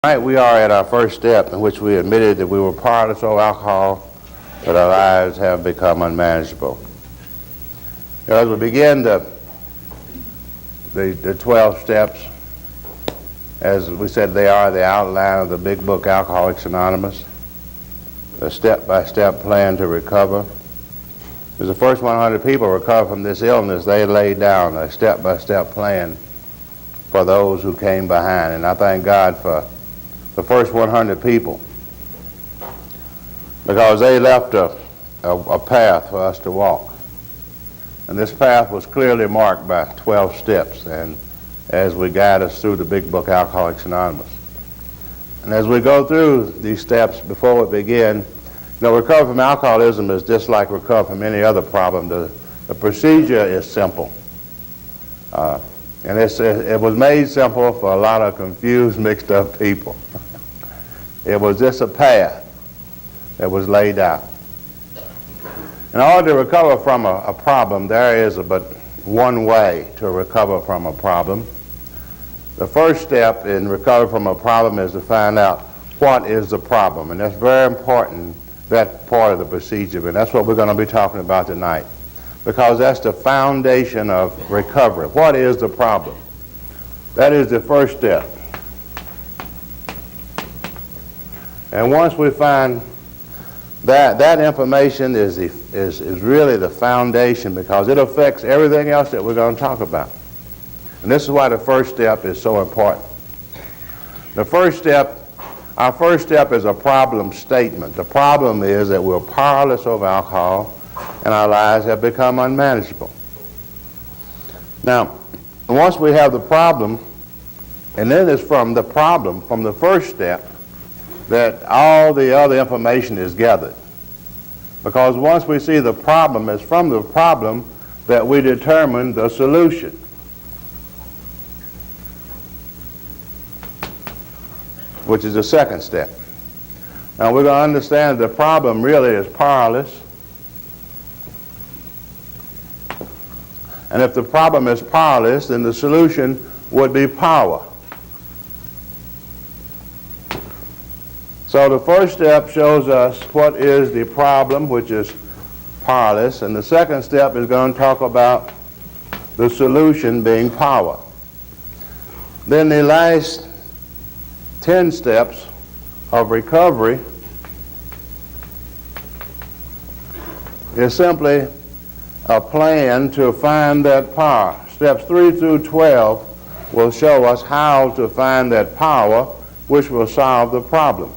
Tonight we are at our first step in which we admitted that we were powerless over alcohol, that our lives have become unmanageable. As we begin the 12 steps, as we said, they are the outline of the big book Alcoholics Anonymous, the step-by-step plan to recover. As the first 100 people recover from this illness, they laid down a step-by-step plan for those who came behind. And I thank God for the first 100 people, because they left a path for us to walk. And this path was clearly marked by 12 steps, and as we guide us through the big book Alcoholics Anonymous. And as we go through these steps, before we begin, recovery from alcoholism is just like recovery from any other problem. The procedure is simple. And it was made simple for a lot of confused, mixed up people. It was just a path that was laid out. In order to recover from a problem, there is but one way to recover from a problem. The first step in recovery from a problem is to find out what is the problem. And that's very important, that part of the procedure. And that's what we're going to be talking about tonight, because that's the foundation of recovery. What is the problem? That is the first step. And once we find that information is really the foundation, because it affects everything else that we're going to talk about. And this is why the first step is so important. Our first step is a problem statement. The problem is that we're powerless over alcohol and our lives have become unmanageable. Now, once we have the problem, and then it's from the problem, from the first step, that all the other information is gathered. Because once we see the problem, it's from the problem that we determine the solution. Which is the second step. Now we're going to understand the problem really is powerless. And if the problem is powerless, then the solution would be power. So the first step shows us what is the problem, which is powerless, and the second step is going to talk about the solution being power. Then the last 10 steps of recovery is simply a plan to find that power. Steps 3 through 12 will show us how to find that power, which will solve the problem.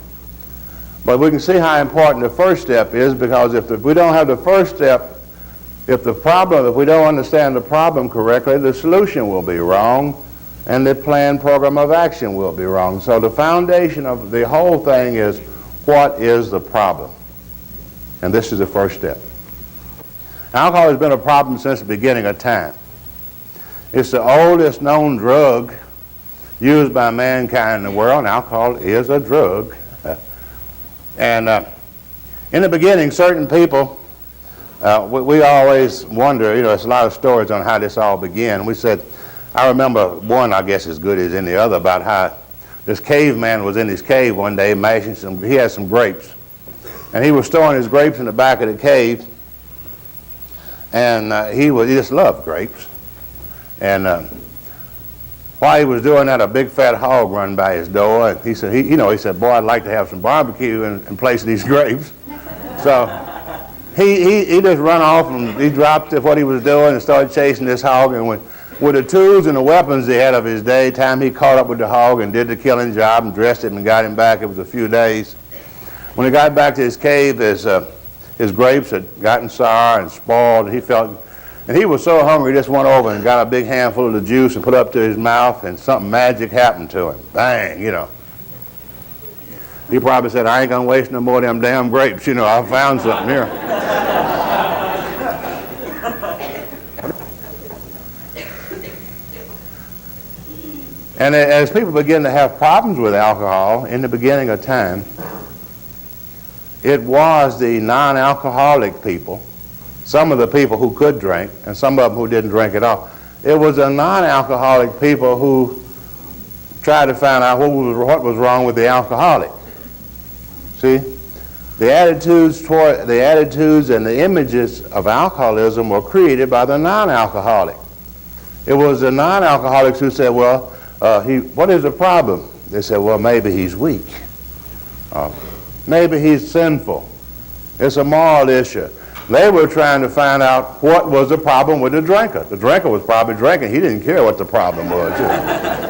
But we can see how important the first step is, because if we don't have the first step, if we don't understand the problem correctly, the solution will be wrong, and the planned program of action will be wrong. So the foundation of the whole thing is, what is the problem? And this is the first step. Alcohol has been a problem since the beginning of time. It's the oldest known drug used by mankind in the world, and alcohol is a drug. And in the beginning, certain people, we always wonder, there's a lot of stories on how this all began. We said, I remember one, I guess as good as any other, about how this caveman was in his cave one day mashing he had some grapes. And he was storing his grapes in the back of the cave, and he just loved grapes. And while he was doing that, a big fat hog run by his door, and he said, boy, I'd like to have some barbecue in place of these grapes. So he just run off, and he dropped what he was doing and started chasing this hog. And with the tools and the weapons he had of his day, time he caught up with the hog and did the killing job and dressed him and got him back. It was a few days. When he got back to his cave, his grapes had gotten sour and spoiled. And he was so hungry, he just went over and got a big handful of the juice and put it up to his mouth, and something magic happened to him. Bang, He probably said, I ain't going to waste no more of them damn grapes. I found something here. And as people begin to have problems with alcohol in the beginning of time, it was the non-alcoholic people, some of the people who could drink, and some of them who didn't drink at all. It was the non-alcoholic people who tried to find out what was wrong with the alcoholic. See? The attitudes and the images of alcoholism were created by the non-alcoholic. It was the non-alcoholics who said, well, what is the problem? They said, well, maybe he's weak. Maybe he's sinful. It's a moral issue. They were trying to find out what was the problem with the drinker. The drinker was probably drinking. He didn't care what the problem was.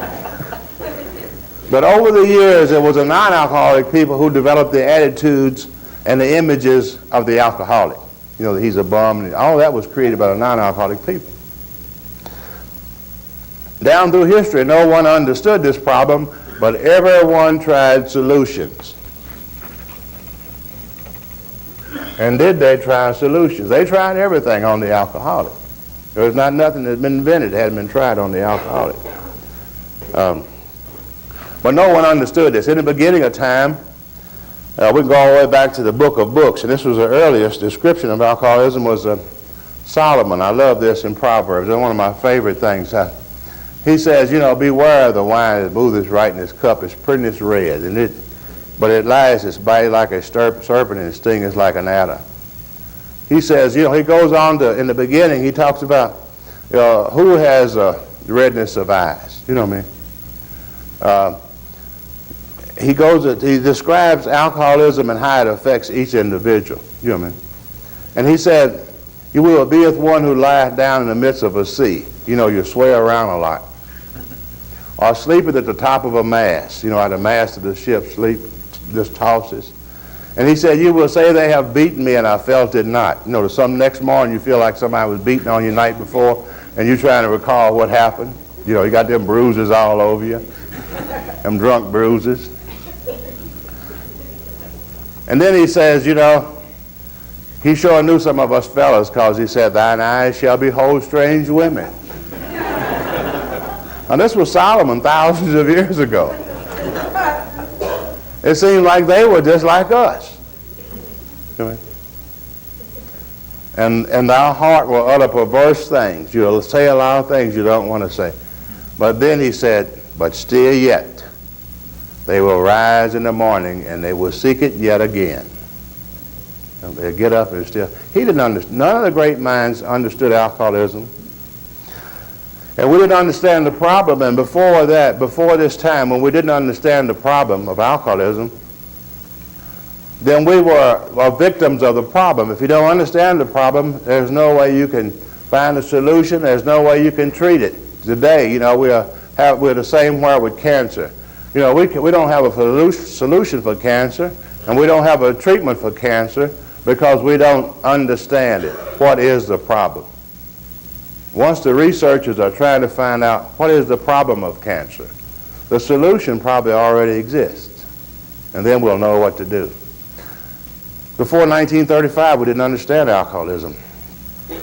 But over the years, it was the non-alcoholic people who developed the attitudes and the images of the alcoholic. You know, he's a bum. And all that was created by the non-alcoholic people. Down through history, no one understood this problem, but everyone tried solutions. And did they try solutions? They tried everything on the alcoholic. There was nothing that had been invented that hadn't been tried on the alcoholic. But no one understood this. In the beginning of time, we can go all the way back to the book of books, and this was the earliest description of alcoholism was Solomon. I love this in Proverbs. It's one of my favorite things. He says, you know, beware of the wine that moveth right in his cup. It's pretty and it's red, but it lies, it's bitey like a serpent, and its sting is like an adder. He says, you know, he goes on to, in the beginning, he talks about who has redness of eyes. You know what I mean? He describes alcoholism and how it affects each individual. You know what I mean? And he said, you will be as one who lieth down in the midst of a sea. You know, you sway around a lot. Or sleepeth at the top of a mast. You know, how the mast of the ship just tosses. And he said, you will say they have beaten me and I felt it not. You know, some next morning you feel like somebody was beating on you the night before and you're trying to recall what happened. You know, you got them bruises all over you. Them drunk bruises. And then he says, you know, he sure knew some of us fellas because he said, thine eyes shall behold strange women. Now this was Solomon thousands of years ago. It seemed like they were just like us. And thy heart will utter perverse things. You'll say a lot of things you don't want to say. But then he said, but still yet, they will rise in the morning and they will seek it yet again. And they'll get up and still. He didn't understand. None of the great minds understood alcoholism. And we didn't understand the problem. And before this time, when we didn't understand the problem of alcoholism, then we were victims of the problem. If you don't understand the problem, there's no way you can find a solution. There's no way you can treat it. Today, you know, we're the same way with cancer. You know, we don't have a solution for cancer, and we don't have a treatment for cancer because we don't understand it. What is the problem? Once the researchers are trying to find out what is the problem of cancer, the solution probably already exists, and then we'll know what to do. Before 1935, we didn't understand alcoholism.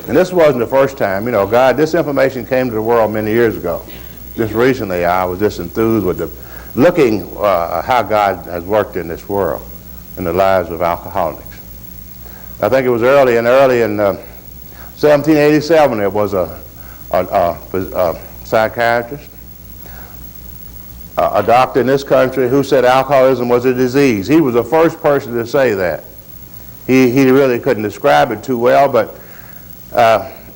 And this wasn't the first time. You know, this information came to the world many years ago. Just recently, I was just enthused with looking how God has worked in this world, in the lives of alcoholics. I think it was early in 1787, there was a psychiatrist, a doctor in this country who said alcoholism was a disease. He was the first person to say that. He really couldn't describe it too well, but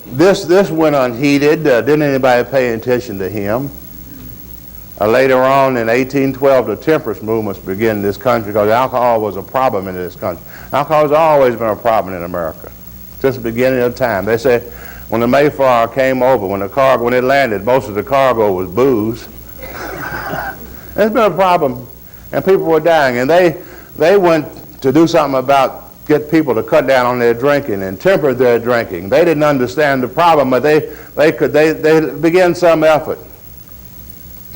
this went unheeded. Didn't anybody pay attention to him? Later on in 1812, the temperance movements began in this country because alcohol was a problem in this country. Alcohol has always been a problem in America since the beginning of time. They said when the Mayflower came over, when it landed, most of the cargo was booze. It's been a problem, and people were dying. And they went to do something about get people to cut down on their drinking and temper their drinking. They didn't understand the problem, but they began some effort.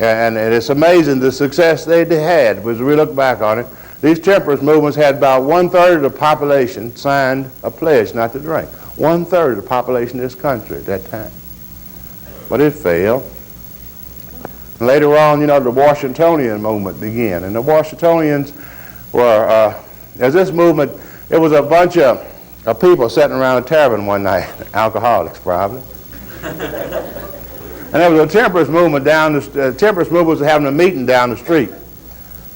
And it's amazing the success they had as we look back on it. These temperance movements had about 1/3 of the population signed a pledge not to drink. 1/3 of the population of this country at that time. But it failed. And later on, you know, the Washingtonian movement began. And the Washingtonians were, as this movement, it was a bunch of people sitting around a tavern one night, alcoholics probably. And there was a temperance movement temperance movement was having a meeting down the street.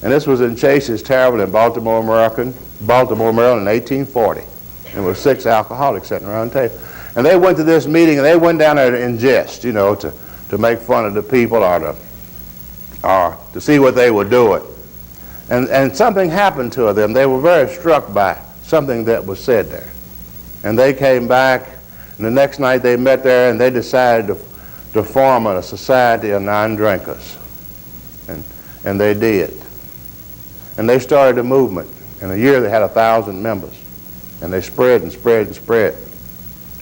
And this was in Chase's Tavern in Baltimore, Maryland in 1840. And there were 6 alcoholics sitting around the table. And they went to this meeting, and they went down there in jest, to make fun of the people or to see what they were doing. And something happened to them. They were very struck by something that was said there. And they came back, and the next night they met there, and they decided to form a society of non-drinkers. And they did. And they started a movement. In a year they had 1,000 members. And they spread and spread and spread.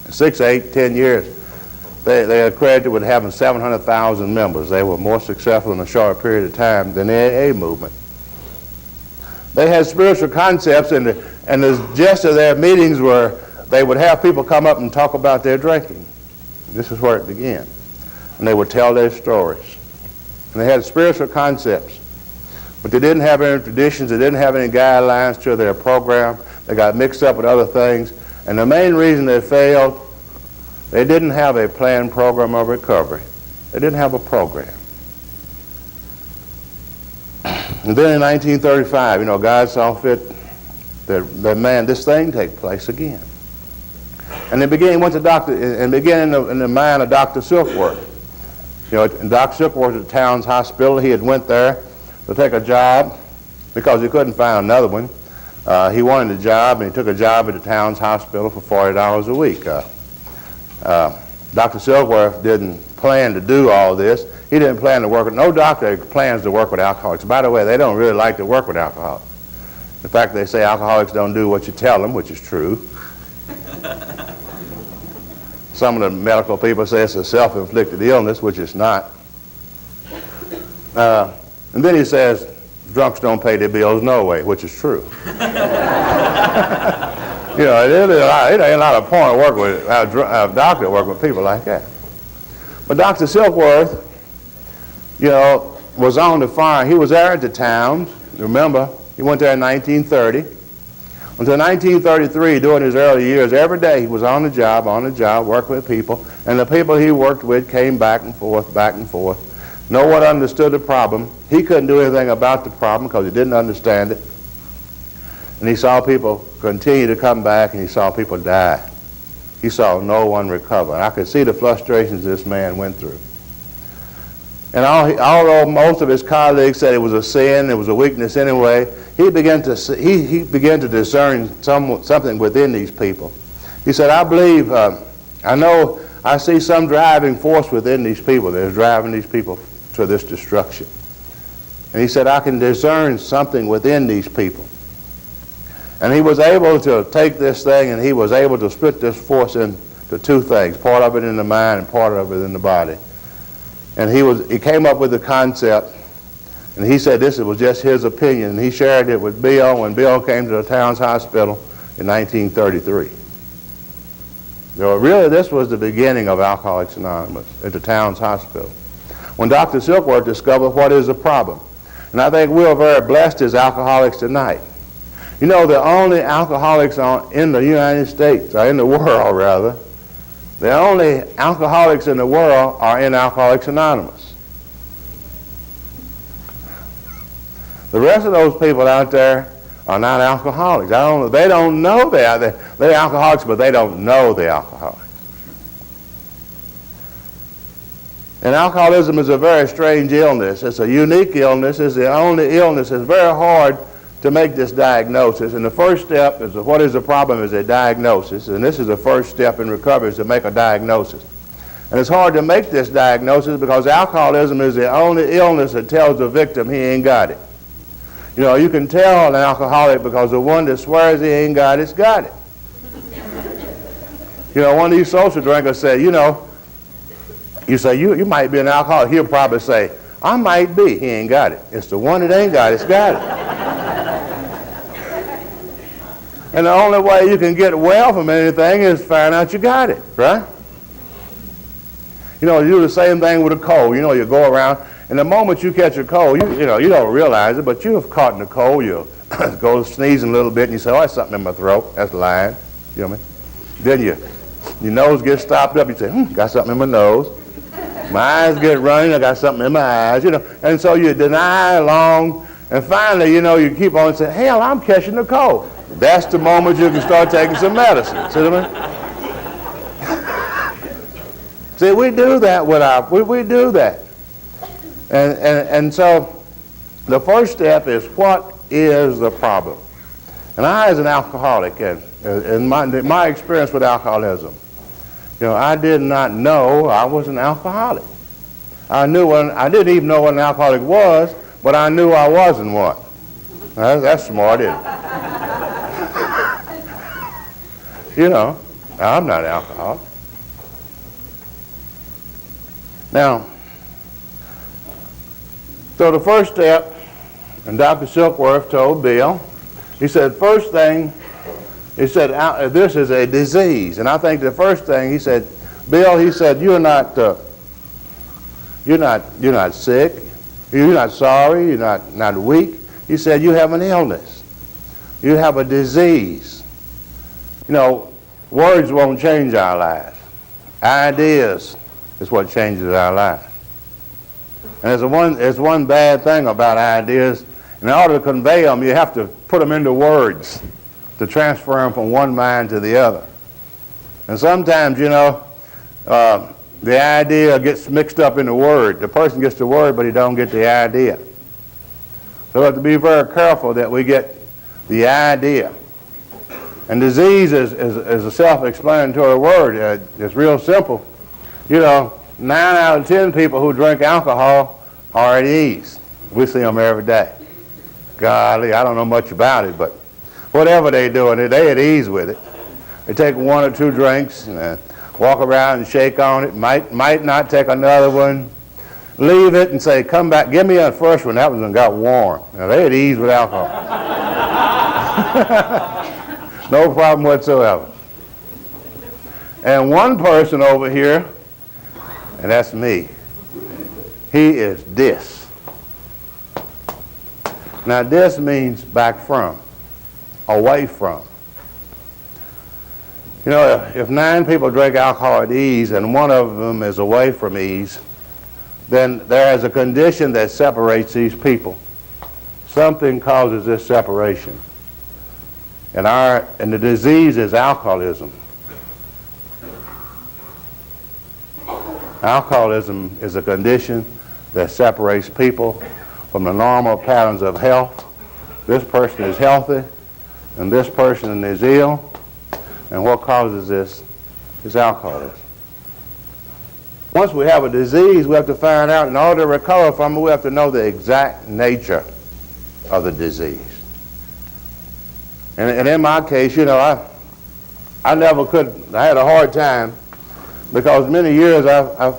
In 6, 8, 10 years, they are credited with having 700,000 members. They were more successful in a short period of time than the AA movement. They had spiritual concepts, and the gist of their meetings were they would have people come up and talk about their drinking. This is where it began. And they would tell their stories. And they had spiritual concepts. But they didn't have any traditions. They didn't have any guidelines to their program. They got mixed up with other things. And the main reason they failed, they didn't have a planned program of recovery. They didn't have a program. And then in 1935, God saw fit that man, this thing take place again. And they began, went to began in the mind of Dr. Silkworth. And Dr. Silkworth at the town's hospital, he had went there to take a job because he couldn't find another one. He wanted a job, and he took a job at the town's hospital for $40 a week. Dr. Silkworth didn't plan to do all this. He didn't plan to work with, no doctor plans to work with alcoholics. By the way, they don't really like to work with alcoholics. In fact, they say alcoholics don't do what you tell them, which is true. Some of the medical people say it's a self-inflicted illness, which it's not. And then he says, drunks don't pay their bills no way, which is true. It ain't a lot of point to work with a doctor working with people like that. But Dr. Silkworth, was on the farm. He was there at the town. Remember, he went there in 1930. Until 1933, during his early years, every day he was on the job, working with people. And the people he worked with came back and forth, back and forth. No one understood the problem. He couldn't do anything about the problem because he didn't understand it. And he saw people continue to come back, and he saw people die. He saw no one recover. And I could see the frustrations this man went through. And although most of his colleagues said it was a sin, it was a weakness anyway, he began to discern something within these people. He said, I see some driving force within these people that is driving these people to this destruction. And he said, I can discern something within these people. And he was able to take this thing, and he was able to split this force into 2 things, part of it in the mind and part of it in the body. And he came up with the concept, and he said this was just his opinion, and he shared it with Bill when Bill came to the town's hospital in 1933. Really, this was the beginning of Alcoholics Anonymous at the town's hospital, when Dr. Silkworth discovered what is the problem. And I think we're very blessed as alcoholics tonight. The only alcoholics in the United States, or in the world rather, the only alcoholics in the world are in Alcoholics Anonymous. The rest of those people out there are not alcoholics. They don't know they're alcoholics, but they don't know they're alcoholics. And alcoholism is a very strange illness. It's a unique illness. It's the only illness. It's very hard to make this diagnosis. And the first step is what is the problem is a diagnosis. And this is the first step in recovery, is to make a diagnosis. And it's hard to make this diagnosis because alcoholism is the only illness that tells the victim he ain't got it. You can tell an alcoholic because the one that swears he ain't got it's got it. One of these social drinkers said, you say, you might be an alcoholic. He'll probably say, I might be. He ain't got it. It's the one that ain't got it's got it. And the only way you can get well from anything is find out you got it, right? You do the same thing with a cold. You go around, and the moment you catch a cold, you don't realize it, but you have caught in a cold. You go sneezing a little bit, and you say, oh, that's something in my throat. That's lying. You know what I mean? Then your nose gets stopped up. You say, got something in my nose. My eyes get running, I got something in my eyes, And so you deny long, and finally, you keep on saying, hell, I'm catching the cold. That's the moment you can start taking some medicine. See what I mean? See, we do that we do that. And so the first step is, what is the problem? And I, as an alcoholic, and in my experience with alcoholism, I did not know I was an alcoholic. I didn't even know what an alcoholic was, but I knew I wasn't one. That's smart, isn't it? I'm not an alcoholic. Now, so the first step, and Dr. Silkworth told Bill, he said, first thing, he said, this is a disease. And I think the first thing, he said, Bill, he said, you're not sick, you're not sorry, you're not weak. He said, you have an illness. You have a disease. Words won't change our lives. Ideas is what changes our lives. And there's one bad thing about ideas. In order to convey them, you have to put them into words to transfer them from one mind to the other. And sometimes, the idea gets mixed up in the word. The person gets the word, but he don't get the idea. So we have to be very careful that we get the idea. And disease is a self-explanatory word. It's real simple. 9 out of 10 people who drink alcohol are at ease. We see them every day. Golly, I don't know much about it, but whatever they're doing, they're at ease with it. They take 1 or 2 drinks and walk around and shake on it. Might not take another one. Leave it and say, come back, give me that first one. That one got warm. Now, they're at ease with alcohol. No problem whatsoever. And one person over here, and that's me, he is dis. Now, dis means back from, away from. If 9 people drink alcohol at ease and one of them is away from ease, then there is a condition that separates these people. Something causes this separation. And the disease is alcoholism. Alcoholism is a condition that separates people from the normal patterns of health. This person is healthy, and this person is ill. And what causes this is alcoholism. Once we have a disease, we have to find out, in order to recover from it, we have to know the exact nature of the disease. And in my case, I never could, I had a hard time, because many years I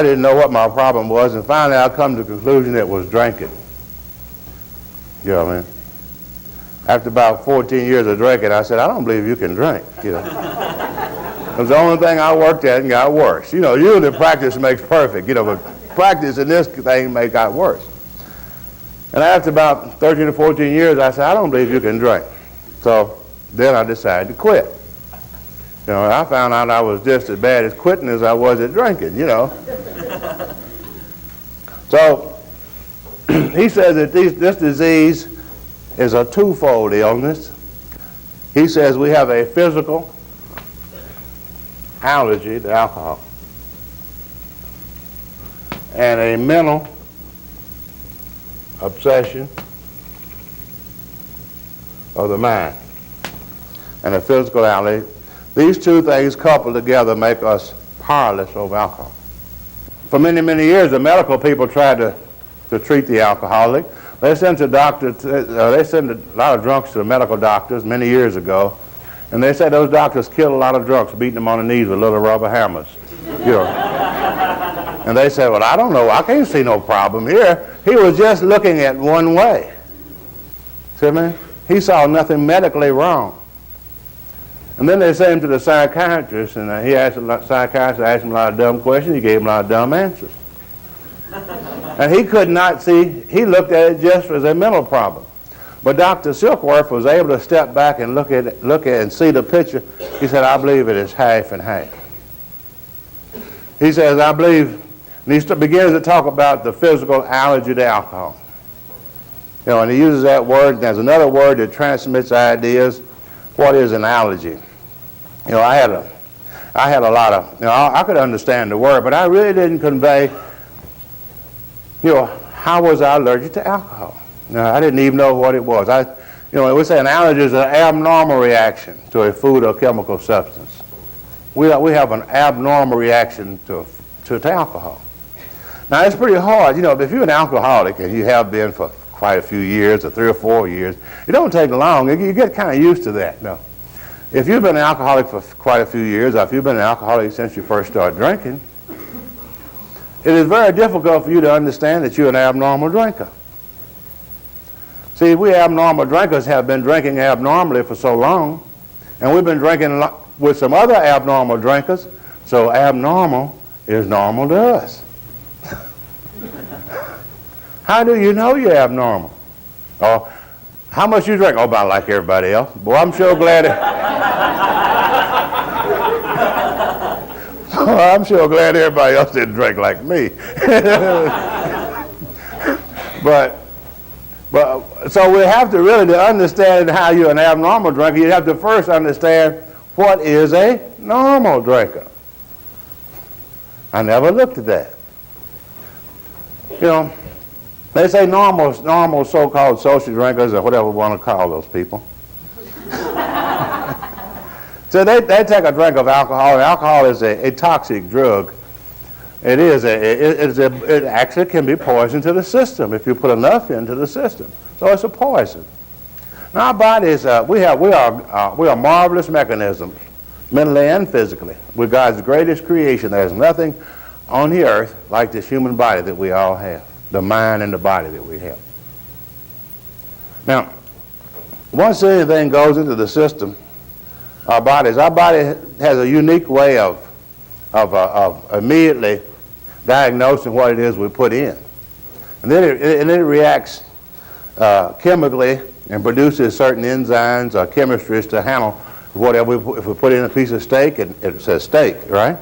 didn't know what my problem was, and finally I come to the conclusion it was drinking. You know what I mean? After about 14 years of drinking, I said, I don't believe you can drink. It was the only thing I worked at and got worse. Usually practice makes perfect, but practice in this thing got worse. And after about 13 or 14 years, I said, I don't believe you can drink. So then I decided to quit. I found out I was just as bad at quitting as I was at drinking, So he says that this disease is a twofold illness. He says we have a physical allergy to alcohol and a mental obsession of the mind and a physical allergy. These two things coupled together make us powerless over alcohol. For many, many years, the medical people tried to treat the alcoholic. They sent a lot of drunks to the medical doctors many years ago, and they said those doctors killed a lot of drunks, beating them on the knees with little rubber hammers. And they said, well, I don't know, I can't see no problem here. He was just looking at one way. See me? He saw nothing medically wrong. And then they sent him to the psychiatrist, and the psychiatrist asked him a lot of dumb questions. He gave him a lot of dumb answers. And he could not see, he looked at it just as a mental problem. But Dr. Silkworth was able to step back and look at and see the picture. He said, I believe it is half and half. He says, I believe, and he begins to talk about the physical allergy to alcohol. You know, and he uses that word, and there's another word that transmits ideas. What is an allergy? You know, I had a lot of, you know, I could understand the word, but I really didn't convey, you know, how was I allergic to alcohol? You know, I didn't even know what it was. You know, we say an allergy is an abnormal reaction to a food or chemical substance. We have an abnormal reaction to alcohol. Now, it's pretty hard. You know, if you're an alcoholic, and you have been for quite a few years, or 3 or 4 years, it don't take long. You get kind of used to that. No. If you've been an alcoholic for quite a few years, or if you've been an alcoholic since you first started drinking, it is very difficult for you to understand that you're an abnormal drinker. See, we abnormal drinkers have been drinking abnormally for so long, and we've been drinking with some other abnormal drinkers, so abnormal is normal to us. How do you know you're abnormal? Oh, how much you drink? Oh, about like everybody else. Boy, I'm sure glad I'm sure glad everybody else didn't drink like me. But so we have to really, to understand how you're an abnormal drinker, you have to first understand what is a normal drinker. I never looked at that. You know, they say normal so-called social drinkers, or whatever we want to call those people. So they take a drink of alcohol, and alcohol is a toxic drug. It actually can be poison to the system if you put enough into the system. So it's a poison. Now our bodies, we are marvelous mechanisms, mentally and physically. We're God's greatest creation. There's nothing on the earth like this human body that we all have, the mind and the body that we have. Now, once anything goes into the system, our body has a unique way of immediately diagnosing what it is we put in. And then it reacts chemically and produces certain enzymes or chemistries to handle whatever. If we put in a piece of steak, it says steak, right?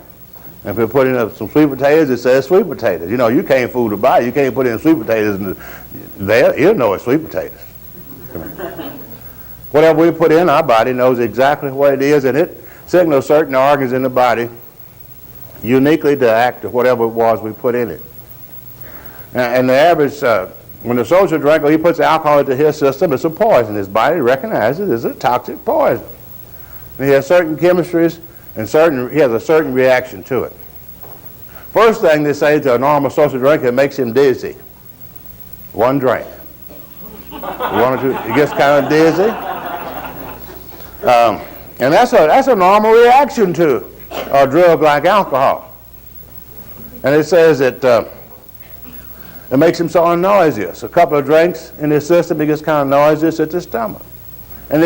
And if we put in some sweet potatoes, it says sweet potatoes. You know, you can't fool the body. You can't put in sweet potatoes and it'll know it's sweet potatoes. Whatever we put in, our body knows exactly what it is, and it signals certain organs in the body uniquely to act to whatever it was we put in it. And the average, when the social drinker, he puts alcohol into his system, it's a poison. His body recognizes it as a toxic poison. And he has certain chemistries, and he has a certain reaction to it. First thing they say to a normal social drinker, it makes him dizzy. One drink. One or two, he gets kind of dizzy. And that's a normal reaction to a drug like alcohol. And it says that it makes him so noisious. A couple of drinks in his system, he gets kind of noisious at the stomach. And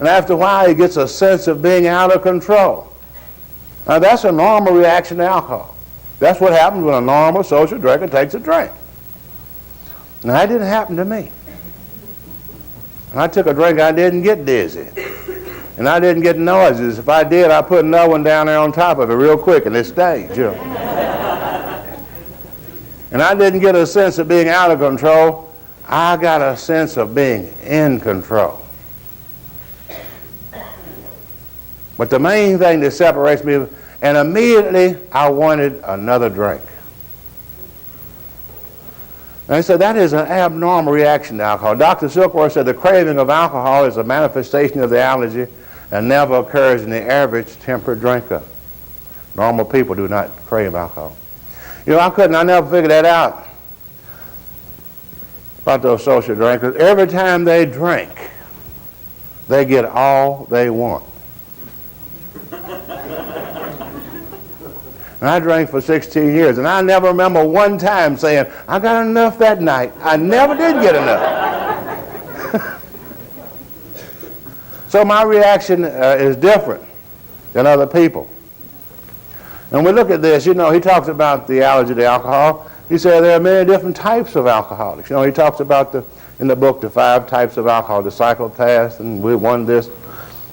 after a while, he gets a sense of being out of control. Now, that's a normal reaction to alcohol. That's what happens when a normal social drinker takes a drink. Now, that didn't happen to me. When I took a drink, I didn't get dizzy. And I didn't get noises. If I did, I put another one down there on top of it real quick, and it stayed, you know. And I didn't get a sense of being out of control. I got a sense of being in control. But the main thing that separates me, and immediately I wanted another drink. And he said that is an abnormal reaction to alcohol. Dr. Silkworth said the craving of alcohol is a manifestation of the allergy and never occurs in the average temperate drinker. Normal people do not crave alcohol. You know, I never figured that out about those social drinkers. Every time they drink, they get all they want. And I drank for 16 years, and I never remember one time saying, I got enough that night. I never did get enough. So my reaction is different than other people. And we look at this, you know, he talks about the allergy to alcohol. He said there are many different types of alcoholics. You know, he talks about in the book, the 5 types of alcohol, the psychopaths, and we won this.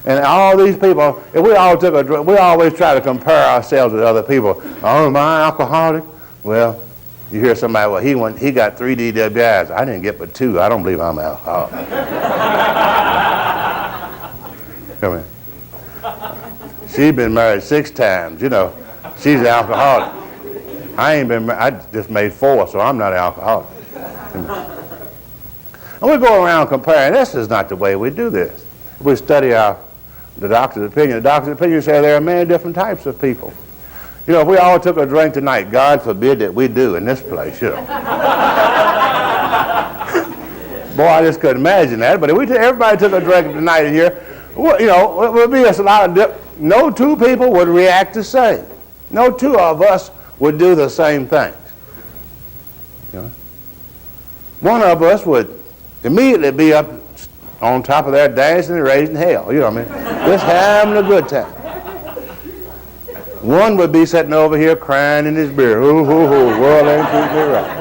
And all these people, if we all took a drink, we always try to compare ourselves with other people. Oh, am I alcoholic? Well, you hear somebody, well, he got 3 DWIs. I didn't get but 2. I don't believe I'm alcoholic. Come here. She's been married 6 times. You know, she's an alcoholic. I ain't been married. I just made 4, so I'm not an alcoholic. And we go around comparing. This is not the way we do this. We study the doctor's opinion. The doctor's opinion says there are many different types of people. You know, if we all took a drink tonight, God forbid that we do in this place, you know. Boy, I just couldn't imagine that. But if everybody took a drink tonight in here, well, you know, it would be a lot of no 2 people would react the same. No 2 of us would do the same things. You know? One of us would immediately be up on top of there dancing and raising hell, you know what I mean? Just having a good time. One would be sitting over here crying in his beer. Ooh, hoo, hoo, world ain't treating me right.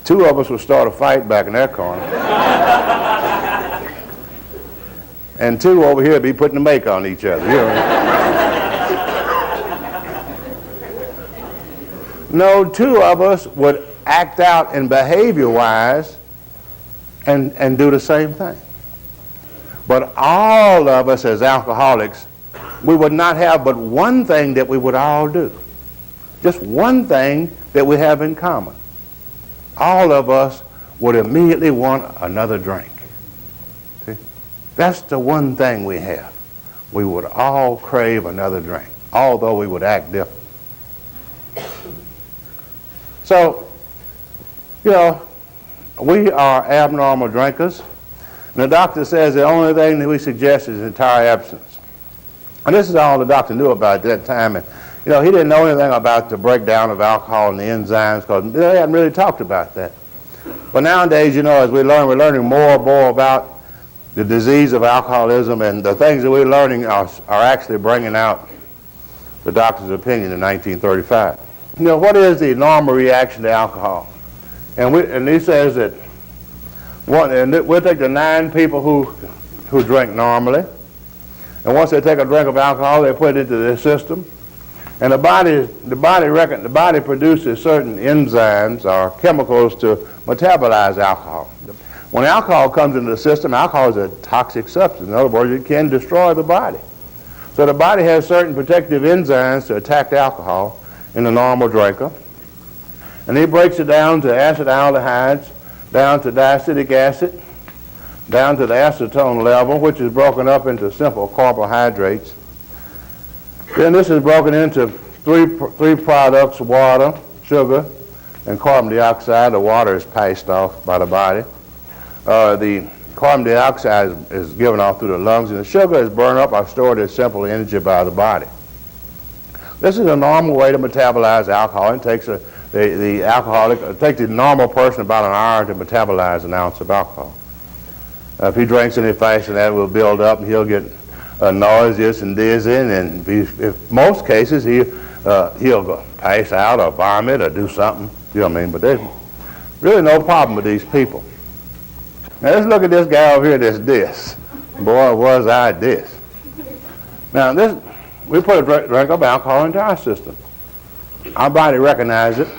2 of us would start a fight back in their corner. And 2 over here would be putting the make on each other, you know what I mean? No 2 of us would act out in behavior-wise and do the same thing. But all of us as alcoholics, we would not have but one thing that we would all do. Just one thing that we have in common. All of us would immediately want another drink. See? That's the one thing we have. We would all crave another drink, although we would act different. So, you know, we are abnormal drinkers. And the doctor says the only thing that we suggest is entire abstinence. And this is all the doctor knew about at that time. And, you know, he didn't know anything about the breakdown of alcohol and the enzymes because they hadn't really talked about that. But nowadays, you know, as we learn, we're learning more and more about the disease of alcoholism, and the things that we're learning are actually bringing out the doctor's opinion in 1935. You know, what is the normal reaction to alcohol? And he says that we'll take the 9 people who drink normally, and once they take a drink of alcohol, they put it into their system, and the body produces certain enzymes or chemicals to metabolize alcohol. When alcohol comes into the system, alcohol is a toxic substance. In other words, it can destroy the body. So the body has certain protective enzymes to attack the alcohol in the normal drinker. And he breaks it down to acetaldehydes, down to diacetic acid, down to the acetone level, which is broken up into simple carbohydrates. Then this is broken into three products: water, sugar, and carbon dioxide. The water is passed off by the body. The carbon dioxide is given off through the lungs, and the sugar is burned up or stored as simple energy by the body. This is a normal way to metabolize alcohol. It takes the alcoholic, it takes the normal person about an hour to metabolize an ounce of alcohol. If he drinks any faster, that will build up, and he'll get nauseous and dizzy, and if most cases he'll go pass out or vomit or do something. You know what I mean? But there's really no problem with these people. Now let's look at this guy over here that's this. Boy, was I this. Now we put a drink of alcohol into our system. Our body recognizes it,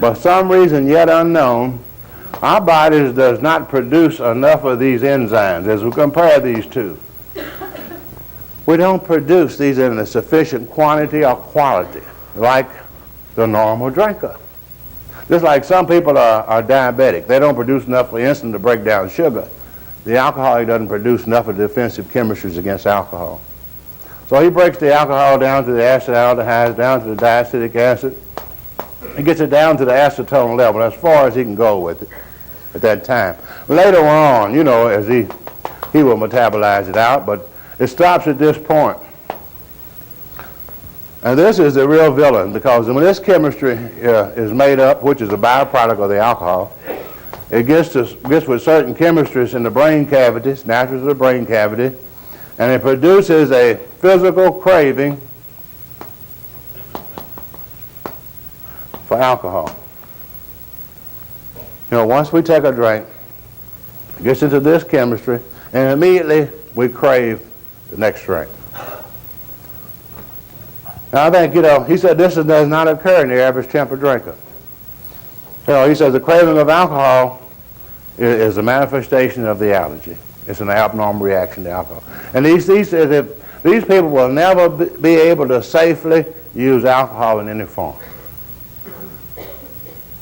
but for some reason yet unknown, our body does not produce enough of these enzymes. As we compare these two, we don't produce these in a sufficient quantity or quality like the normal drinker. Just like some people are diabetic. They don't produce enough insulin to break down sugar. The alcoholic doesn't produce enough of defensive chemistries against alcohol. So he breaks the alcohol down to the acetaldehydes, down to the diacetic acid. He gets it down to the acetone level, as far as he can go with it at that time. Later on, you know, as he will metabolize it out, but it stops at this point. And this is the real villain, because when this chemistry is made up, which is a byproduct of the alcohol, it gets with certain chemistries in the brain cavities, natural to the brain cavity, and it produces a physical craving for alcohol. You know, once we take a drink, it gets into this chemistry, And immediately we crave the next drink. Now I think, he said this does not occur in the average temper drinker. He says the craving of alcohol is a manifestation of the allergy. It's an abnormal reaction to alcohol. And he says that these people will never be able to safely use alcohol in any form.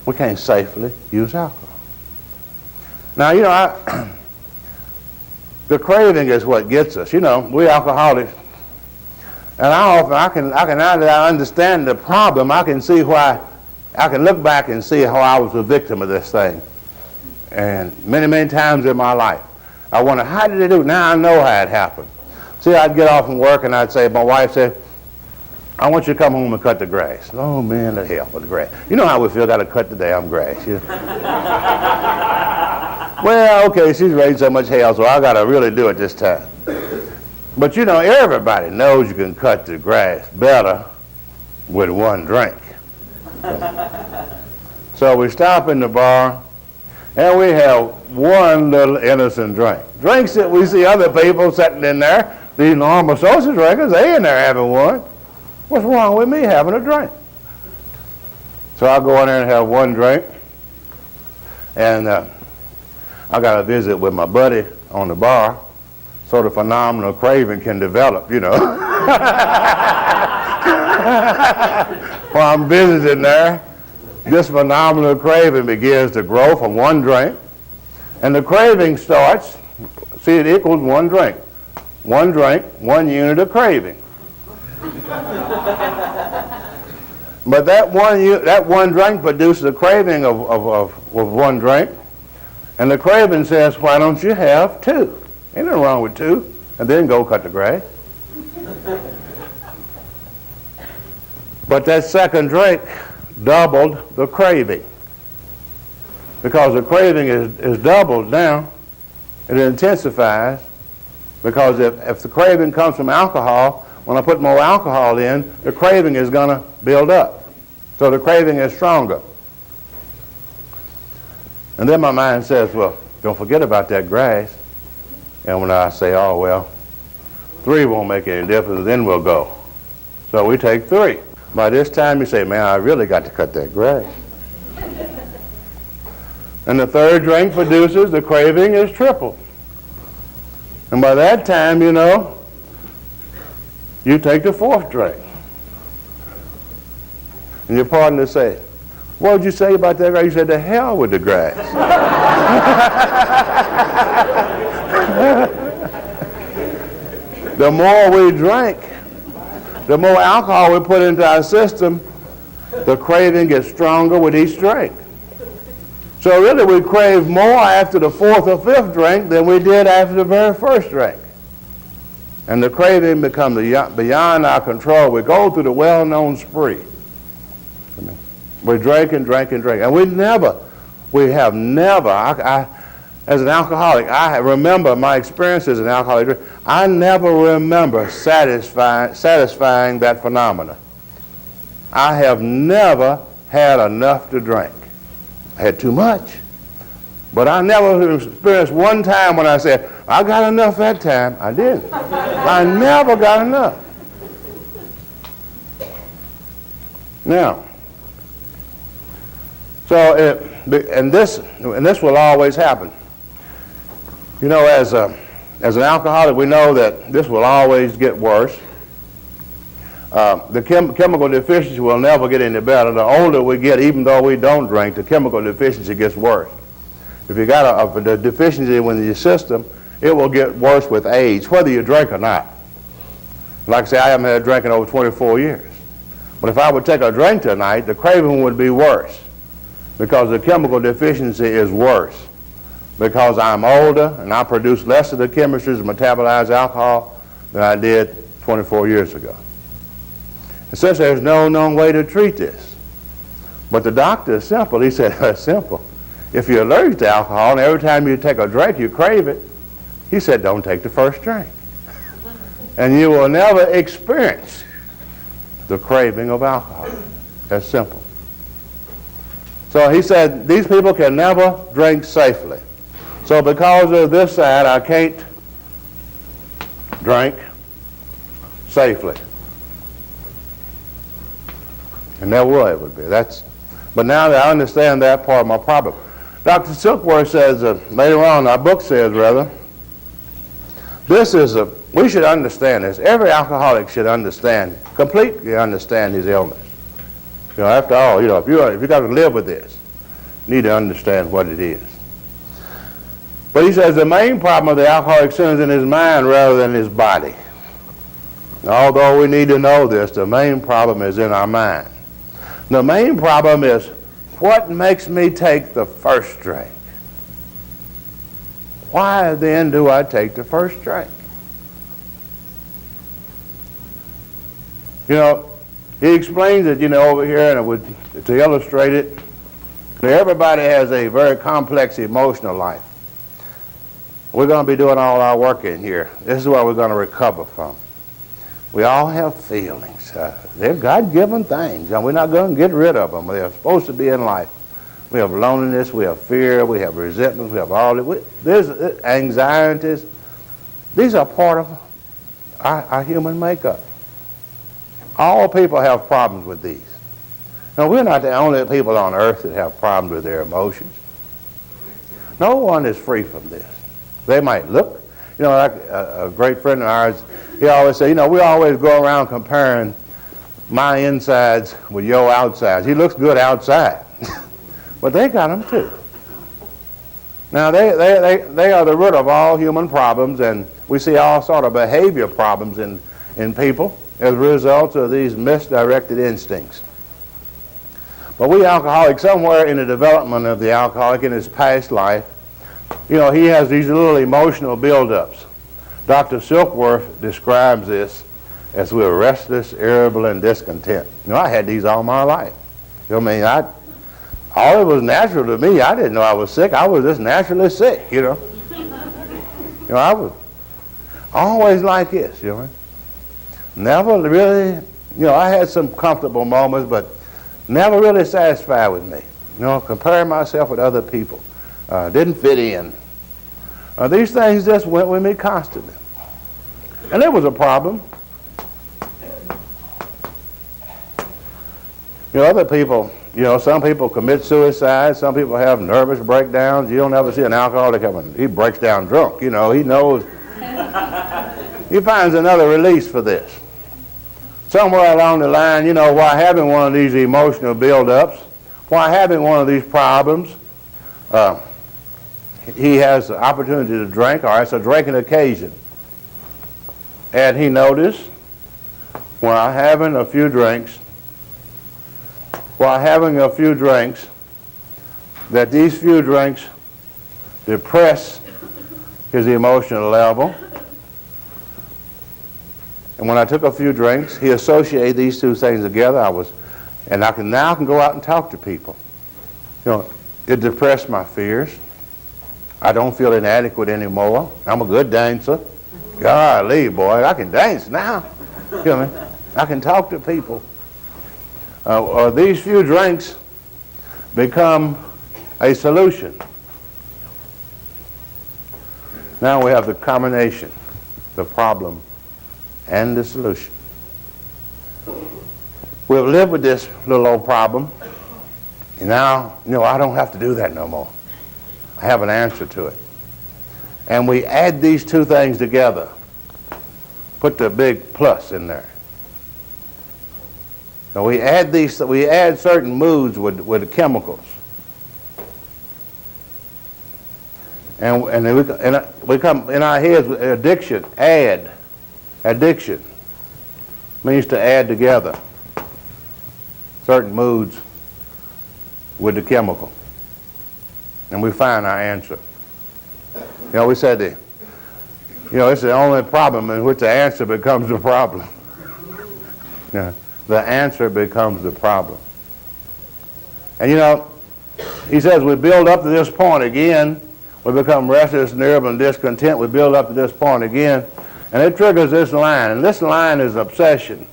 We can't safely use alcohol. Now, the craving is what gets us. We alcoholics. And I can now that I understand the problem, I can see why, I can look back and see how I was a victim of this thing. And many, many times in my life, I wonder, how did it do? Now I know how it happened. See, I'd get off from work and I'd say, my wife said, I want you to come home and cut the grass. Oh man, the hell with the grass. You know how we feel, got to cut the damn grass. Well, okay, she's raised so much hell, so I got to really do it this time. But everybody knows you can cut the grass better with one drink. So we stop in the bar and we have one little innocent drink. Drinks that we see other people sitting in there, these normal social drinkers, they in there having one. What's wrong with me having a drink? So I'll go in there and have one drink. And I got a visit with my buddy on the bar. So the phenomenal craving can develop, While I'm visiting there, this phenomenal craving begins to grow from one drink. And the craving starts, see, it equals one drink. One drink, 1 unit of craving. But that one drink produces a craving of one drink. And the craving says, why don't you have 2? Ain't nothing wrong with 2. And then go cut the grass. But that second drink doubled the craving. Because the craving is doubled now, it intensifies. Because if the craving comes from alcohol, when I put more alcohol in, the craving is going to build up. So the craving is stronger. And then my mind says, well, don't forget about that grass. And when I say, oh, well, 3 won't make any difference, then we'll go. So we take 3. By this time you say, man, I really got to cut that grass. And the third drink produces, the craving is tripled. And by that time, you take the 4th drink. And your partner say, what did you say about that grass? You said, to hell with the grass. The more we drink, the more alcohol we put into our system, the craving gets stronger with each drink. So really we crave more after the 4th or 5th drink than we did after the very first drink. And the craving becomes beyond our control. We go through the well-known spree. We drink and drink and drink. And we have never, as an alcoholic, I remember my experience as an alcoholic. I never remember satisfying that phenomena. I have never had enough to drink. I had too much. But I never experienced one time when I said, I got enough that time. I didn't. I never got enough. Now, so, and this will always happen. As an alcoholic, we know that this will always get worse. The chemical deficiency will never get any better. The older we get, even though we don't drink, the chemical deficiency gets worse. If you got a deficiency in your system, it will get worse with age, whether you drink or not. Like I say, I haven't had a drink in over 24 years. But if I would take a drink tonight, the craving would be worse because the chemical deficiency is worse. Because I'm older and I produce less of the chemistries that metabolize alcohol than I did 24 years ago. And since there's no known way to treat this, but the doctor is simple. He said, it's simple. If you're allergic to alcohol and every time you take a drink you crave it, he said, don't take the first drink. And you will never experience the craving of alcohol. That's simple. So he said, these people can never drink safely. So because of this side, I can't drink safely. And never will ever be. But now that I understand that part of my problem. Dr. Silkworth says, later on, our book says, rather, we should understand this. Every alcoholic should completely understand his illness. After all, if you got to live with this, you need to understand what it is. But he says the main problem of the alcoholic sin is in his mind rather than his body. Although we need to know this, the main problem is in our mind. The main problem is, what makes me take the first drink? Why then do I take the first drink? He explains it, over here, and to illustrate it, everybody has a very complex emotional life. We're going to be doing all our work in here. This is what we're going to recover from. We all have feelings. They're God-given things, and we're not going to get rid of them. They're supposed to be in life. We have loneliness, we have fear, we have resentment, we have all that. There's anxieties. These are part of our human makeup. All people have problems with these. Now, we're not the only people on earth that have problems with their emotions. No one is free from this. They might look, like a great friend of ours, he always say, we always go around comparing my insides with your outsides. He looks good outside, but they got them too. Now, they are the root of all human problems, and we see all sort of behavior problems in people as a result of these misdirected instincts. But we alcoholics, somewhere in the development of the alcoholic in his past life, he has these little emotional buildups. Dr. Silkworth describes this as we're restless, irritable, and discontent. I had these all my life. All it was natural to me. I didn't know I was sick. I was just naturally sick, I was always like this, Never really, I had some comfortable moments, but never really satisfied with me. Comparing myself with other people. Didn't fit in. These things just went with me constantly. And it was a problem. Other people, some people commit suicide. Some people have nervous breakdowns. You don't ever see an alcoholic he breaks down drunk. He knows. He finds another release for this. Somewhere along the line, while having one of these emotional buildups, while having one of these problems, he has the opportunity to drink, or it's a drinking occasion. And he noticed, while having a few drinks, that these few drinks depress his emotional level. And when I took a few drinks, he associated these two things together. I can go out and talk to people. It depressed my fears. I don't feel inadequate anymore. I'm a good dancer. Golly, boy, I can dance now. I can talk to people. These few drinks become a solution. Now we have the combination, the problem, and the solution. We've lived with this little old problem, and now, I don't have to do that no more. I have an answer to it. And we add these two things together. Put the big plus in there. So we add certain moods with chemicals. And we come in our heads with addiction. Addiction means to add together certain moods with the chemical. And we find our answer. We said that, it's the only problem in which the answer becomes the problem. The answer becomes the problem. And he says we build up to this point again. We become restless, irritable, and discontent. We build up to this point again. And it triggers this line. And this line is obsession.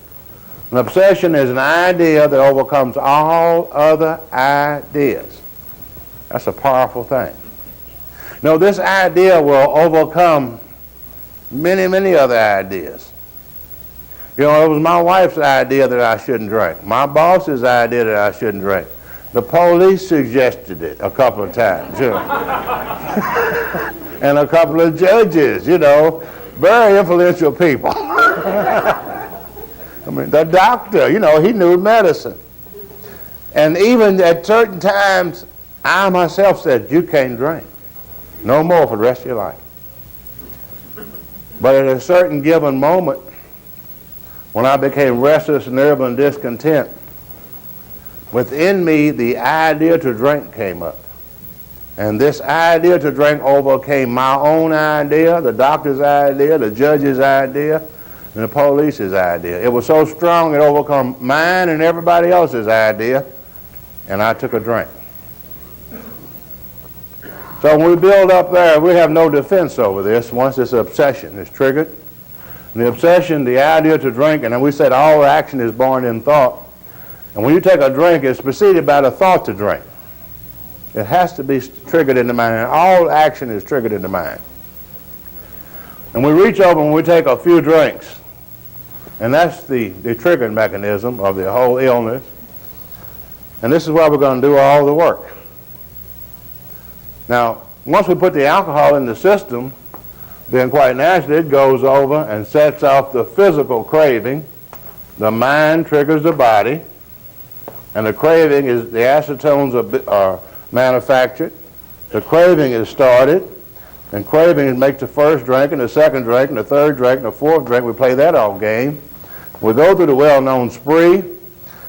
An obsession is an idea that overcomes all other ideas. That's a powerful thing. This idea will overcome many, many other ideas. You know, it was my wife's idea that I shouldn't drink. My boss's idea that I shouldn't drink. The police suggested it a couple of times, you know. And a couple of judges, you know, very influential people. I mean, the doctor, you know, he knew medicine. And even at certain times, I myself said, you can't drink. No more for the rest of your life. But at a certain given moment, when I became restless, nervous, and discontent, within me, the idea to drink came up. And this idea to drink overcame my own idea, the doctor's idea, the judge's idea, and the police's idea. It was so strong it overcame mine and everybody else's idea, and I took a drink. So when we build up there, we have no defense over this once this obsession is triggered. And the obsession, the idea to drink, and then we said all action is born in thought. And when you take a drink, it's preceded by the thought to drink. It has to be triggered in the mind, and all action is triggered in the mind. And we reach over and we take a few drinks, and that's the triggering mechanism of the whole illness. And this is where we're going to do all the work. Now, once we put the alcohol in the system, then quite naturally it goes over and sets off the physical craving. The mind triggers the body, and the craving is, the acetones are manufactured. The craving is started, and craving makes the first drink, and the second drink, and the third drink, and the fourth drink. We play that all game. We go through the well-known spree,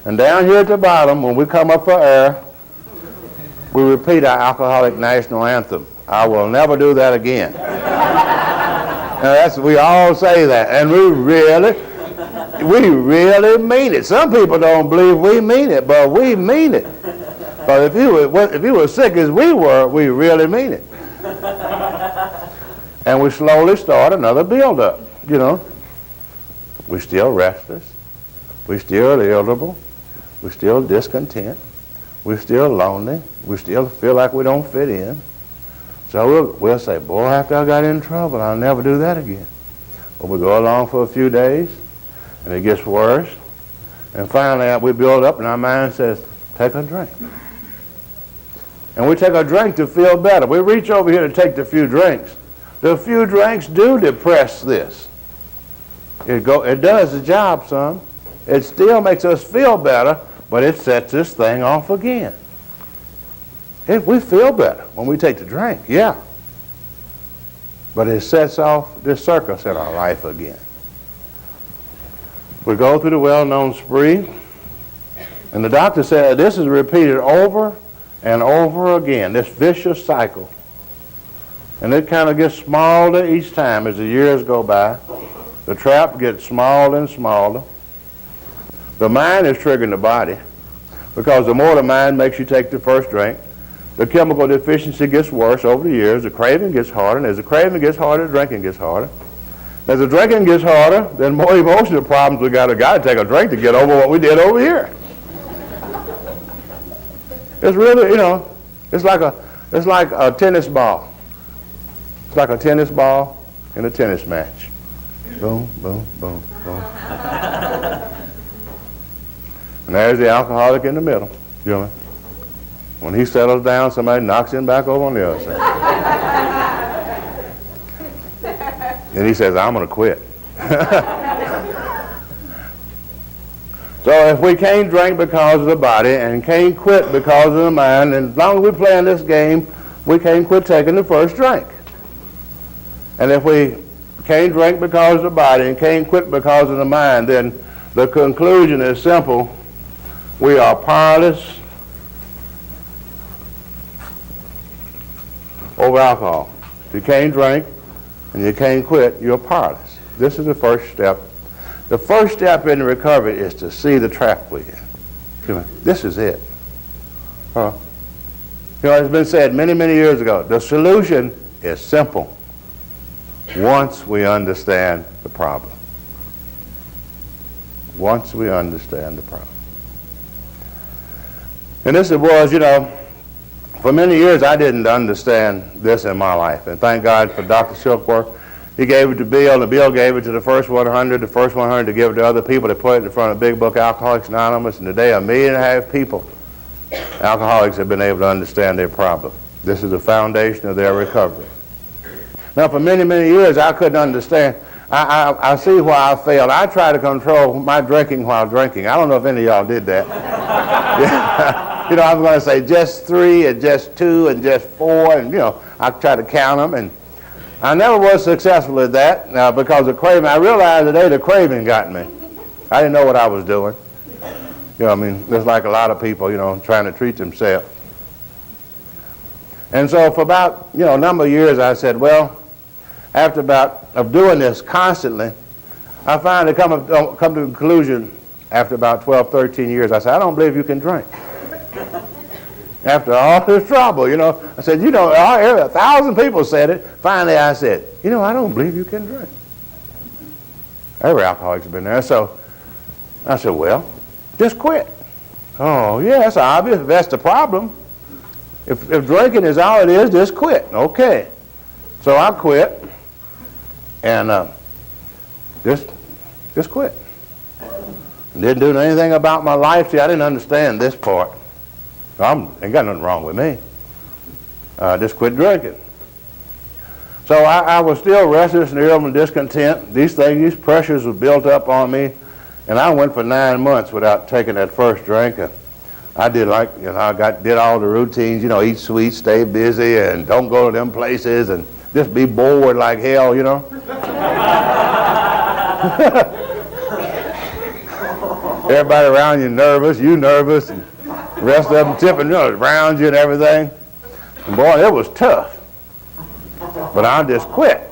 and down here at the bottom, when we come up for air, we repeat our alcoholic national anthem. I will never do that again. We all say that, and we really mean it. Some people don't believe we mean it, but we mean it. But if you were sick as we were, we really mean it. And we slowly start another build-up, you know. We're still restless. We're still irritable. We're still discontent. We're still lonely. We still feel like we don't fit in. So we'll say, boy, after I got in trouble, I'll never do that again. But we go along for a few days, and it gets worse. And finally, we build up, and our mind says, take a drink. And we take a drink to feel better. We reach over here to take the few drinks. The few drinks do depress this. It does the job some. It still makes us feel better, but it sets this thing off again. We feel better when we take the drink, yeah. But it sets off this circus in our life again. We go through the well-known spree, and the doctor said this is repeated over and over again, this vicious cycle. And it kind of gets smaller each time as the years go by. The trap gets smaller and smaller. The mind is triggering the body, because the more the mind makes you take the first drink, the chemical deficiency gets worse over the years. The craving gets harder, and as the craving gets harder, the drinking gets harder. As the drinking gets harder, then more emotional problems we got to take a drink to get over what we did over here. It's really, you know, it's like a tennis ball. It's like a tennis ball in a tennis match. Boom, boom, boom, boom. And there's the alcoholic in the middle, you know. When he settles down, somebody knocks him back over on the other side. And he says, I'm going to quit. So if we can't drink because of the body and can't quit because of the mind, and as long as we're playing this game, we can't quit taking the first drink. And if we can't drink because of the body and can't quit because of the mind, then the conclusion is simple. We are powerless over alcohol. If you can't drink and you can't quit, you're powerless. This is the first step. The first step in recovery is to see the trap we're in. This is it. You know, it's been said many, many years ago, the solution is simple once we understand the problem. Once we understand the problem. And this was, you know, for many years I didn't understand this in my life. And thank God for Dr. Silkworth He gave it to Bill, and Bill gave it to the first 100 to give it to other people. They put it in front of Big Book Alcoholics Anonymous, and today 1.5 million people, alcoholics, have been able to understand their problem. This is the foundation of their recovery. Now, for many, many years, I couldn't understand. I see why I failed. I tried to control my drinking while drinking. I don't know if any of y'all did that. You know, I was going to say just 3 and just 2 and just 4, and, you know, I tried to count them, and I never was successful at that because of craving. I realized today the craving got me. I didn't know what I was doing. You know, I mean, just like a lot of people, you know, trying to treat themselves. And so for about, you know, a number of years, I said, well, after about of doing this constantly, I finally come to the conclusion after about 12, 13 years, I said, I don't believe you can drink. After all this trouble, you know, I said, you know, 1,000 people said it. Finally, I said, you know, I don't believe you can drink. Every alcoholic's been there. So I said, well, just quit. Oh, yeah, that's obvious. That's the problem. If drinking is all it is, just quit. Okay. So I quit and just quit. Didn't do anything about my life. See, I didn't understand this part. Ain't got nothing wrong with me. Just quit drinking. So I was still restless and irritable and discontent. These pressures were built up on me, and I went for 9 months without taking that first drink. And I did did all the routines, you know, eat sweet, stay busy, and don't go to them places, and just be bored like hell, you know. Everybody around you nervous, you nervous, and the rest of them tipping, you know, around you and everything. And boy, it was tough. But I just quit.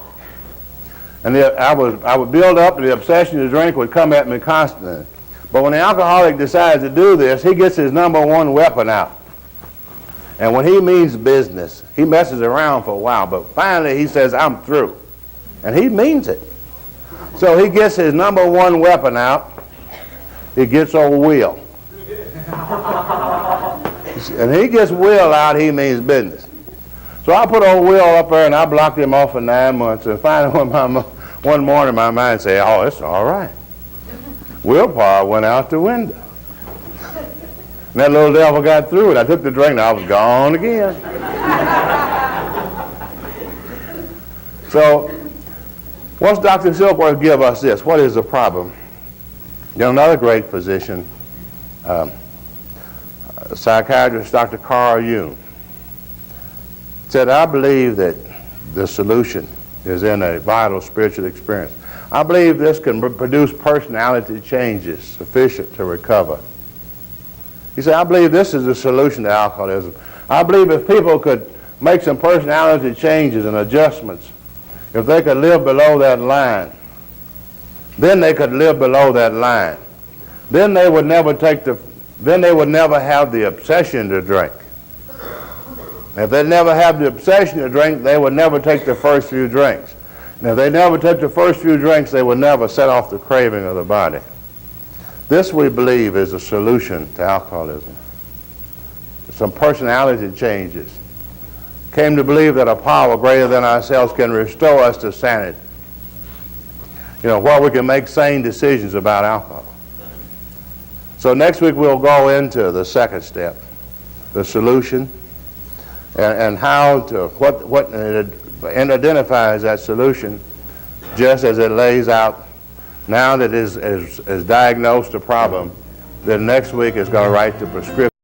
And I would build up, and the obsession to drink would come at me constantly. But when the alcoholic decides to do this, he gets his number one weapon out. And when he means business, he messes around for a while, but finally he says, I'm through. And he means it. So he gets his number one weapon out. He gets old Will. And he gets Will out, he means business. So I put old Will up there, and I blocked him off for 9 months. And finally one morning my mind said, oh, it's all right. Willpower went out the window. And that little devil got through it. I took the drink, and I was gone again. So once Dr. Silkworth give us this, what is the problem? You know, another great physician, psychiatrist Dr. Carl Jung, said, I believe that the solution is in a vital spiritual experience. I believe this can produce personality changes sufficient to recover. He said, I believe this is the solution to alcoholism. I believe if people could make some personality changes and adjustments, if they could live below that line, then they could live below that line. Then they would never have the obsession to drink. If they never have the obsession to drink, they would never take the first few drinks. And if they never took the first few drinks, they would never set off the craving of the body. This, we believe, is a solution to alcoholism. Some personality changes. Came to believe that a power greater than ourselves can restore us to sanity. You know, where we can make sane decisions about alcohol. So next week we'll go into the second step, the solution, and how to, and identifies that solution just as it lays out. Now that is diagnosed a problem, then next week is going to write the prescription.